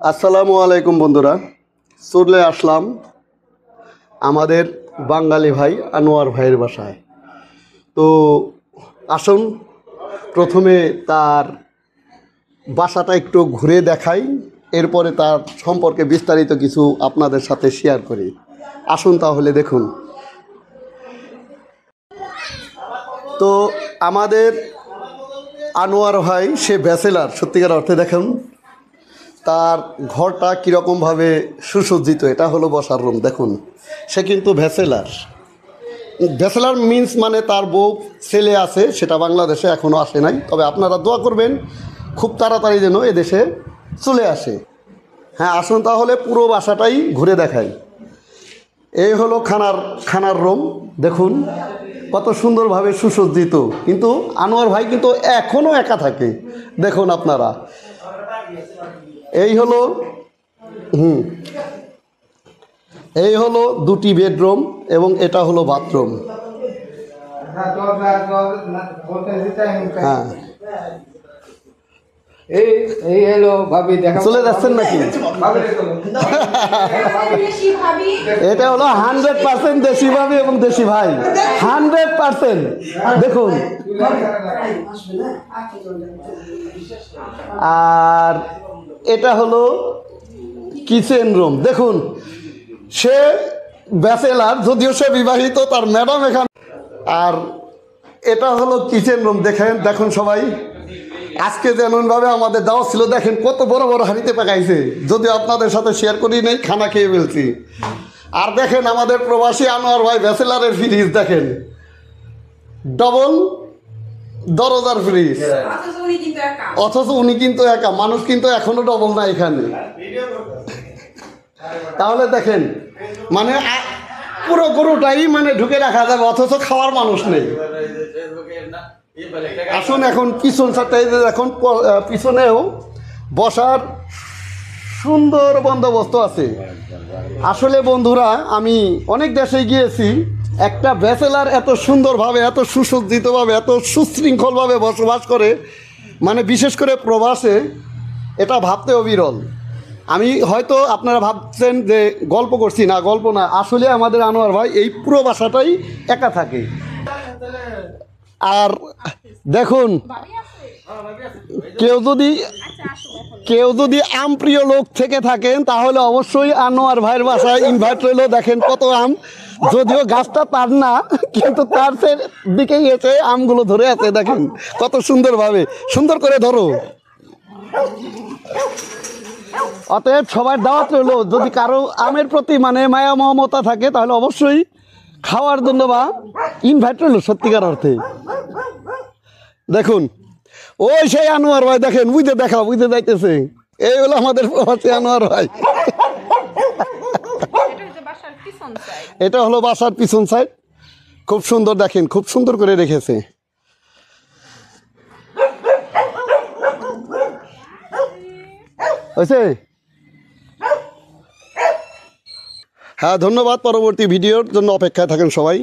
আসসালামু আলাইকুম বন্ধুরা, চলে আসলাম আমাদের বাঙালি ভাই আনোয়ার ভাইয়ের বাসায়। তো আসুন প্রথমে তার বাসাটা একটু ঘুরে দেখাই, এরপরে তার সম্পর্কে বিস্তারিত কিছু আপনাদের সাথে শেয়ার করি। আসুন তাহলে দেখুন। তো আমাদের আনোয়ার ভাই সে ব্যাচেলার, সত্যিকার অর্থে দেখুন তার ঘরটা কীরকমভাবে সুসজ্জিত। এটা হলো বসার রুম। দেখুন সে কিন্তু ব্যাচেলার। ব্যাচেলার মিন্স মানে তার বউ ছেলে আছে, সেটা বাংলাদেশে এখনও আসে নাই। তবে আপনারা দোয়া করবেন খুব তাড়াতাড়ি যেন এদেশে চলে আসে। হ্যাঁ, আসুন তাহলে পুরো বাসাটাই ঘুরে দেখাই। এই হলো খানার রুম। দেখুন কত সুন্দরভাবে সুসজ্জিত। কিন্তু আনোয়ার ভাই কিন্তু এখনও একা থাকে। দেখুন আপনারা, এই হলো দুটি বেডরুম এবং এটা হলো বাথরুম। হ্যাঁ, চলে যাচ্ছেন নাকি? এটা হলো 100% দেশি ভাবি এবং দেশি ভাই, 100%। দেখুন, আর এটা হলো কিচেন রুম। দেখুন সে ব্যাচেলার, যদিও সে বিবাহিত, তার ম্যাডাম এখানে। আর এটা হলো কিচেন রুম। দেখুন সবাই, আজকে যেমনভাবে আমাদের দাওয়াত ছিল, দেখেন কত বড় বড় হাঁড়িতে পাকাইছে। যদিও আপনাদের সাথে শেয়ার করি নেই, খানা খেয়ে ফেলছি। আর দেখেন আমাদের প্রবাসী আনোয়ার ভাই ব্যাচেলারের ফ্রিজ, দেখেন ডবল দরজার ফ্রিজ, অথচ উনি কিন্তু একা। মানুষ কিন্তু এখনো ডবল না এখানে। তাহলে দেখেন মানে পুরো গরুটাই মানে ঢুকে রাখা যাবে, অথচ খাওয়ার মানুষ নেই। আসুন এখন পিছন সাইডে, এখন পিছনেও বসার সুন্দর বন্দোবস্ত আছে। আসলে বন্ধুরা, আমি অনেক দেশে গিয়েছি, একটা ব্যাচেলার এত সুন্দরভাবে, এত সুসজ্জিতভাবে, এত সুশৃঙ্খলভাবে বসবাস করে, মানে বিশেষ করে প্রবাসে, এটা ভাবতে অবিরল। আমি হয়তো আপনারা ভাবছেন যে গল্প করছি, না গল্প না, আসলে আমাদের আনোয়ার ভাই এই পুরো বাসাটাই একা থাকে। আর দেখুন, কেউ যদি আম প্রিয় লোক থেকে থাকেন তাহলে অবশ্যই আনোয়ার ভাইয়ের বাসায় ইনভাইট রইল। দেখেন কত আম, যদিও গাছটা তার না, কিন্তু তার দিকেই এসে আমগুলো ধরে আছে। দেখেন কত সুন্দরভাবে, সুন্দর করে ধরো। অতএব সবার দাওয়াত রইল, যদি কারো আমের প্রতি মানে মায়া মমতা থাকে তাহলে অবশ্যই খাওয়ার জন্য বা ইনভাইট রইল সত্যিকার অর্থে। দেখুন ওই সেই আনোয়ার ভাই, দেখেন বুঝতে যাইতেছে। এই হলো আমাদের প্রবাসী আনোয়ার ভাই। এটা হলো বাসার পিছন সাইড, খুব সুন্দর। দেখেন খুব সুন্দর করে রেখেছে। হয়েছে? হ্যাঁ, ধন্যবাদ। পরবর্তী ভিডিওর জন্য অপেক্ষায় থাকেন সবাই।